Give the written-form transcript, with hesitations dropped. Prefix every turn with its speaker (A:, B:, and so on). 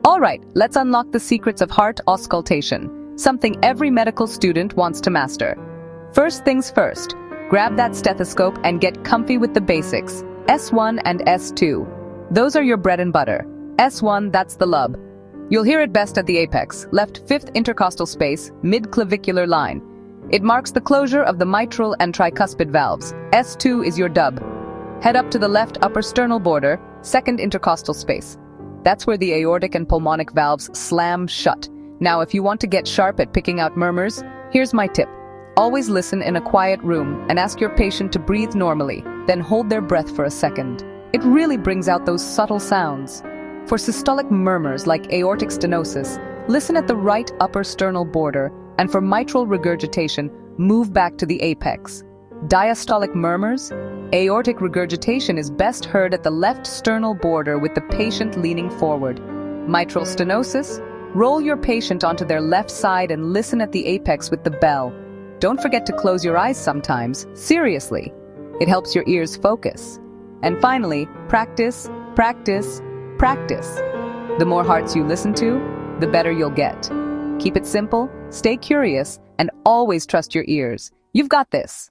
A: Alright, let's unlock the secrets of heart auscultation, something every medical student wants to master. First things first, grab that stethoscope and get comfy with the basics. S1 and S2. Those are your bread and butter. S1, that's the lub. You'll hear it best at the apex, left fifth intercostal space, mid-clavicular line. It marks the closure of the mitral and tricuspid valves. S2 is your dub. Head up to the left upper sternal border, second intercostal space. That's where the aortic and pulmonic valves slam shut. Now, if you want to get sharp at picking out murmurs, here's my tip. Always listen in a quiet room and ask your patient to breathe normally, then hold their breath for a second. It really brings out those subtle sounds. For systolic murmurs like aortic stenosis, listen at the right upper sternal border, and for mitral regurgitation, move back to the apex. Diastolic murmurs? Aortic regurgitation is best heard at the left sternal border with the patient leaning forward. Mitral stenosis? Roll your patient onto their left side and listen at the apex with the bell. Don't forget to close your eyes sometimes. Seriously. It helps your ears focus. And finally, practice, practice, practice. The more hearts you listen to, the better you'll get. Keep it simple, stay curious, and always trust your ears. You've got this.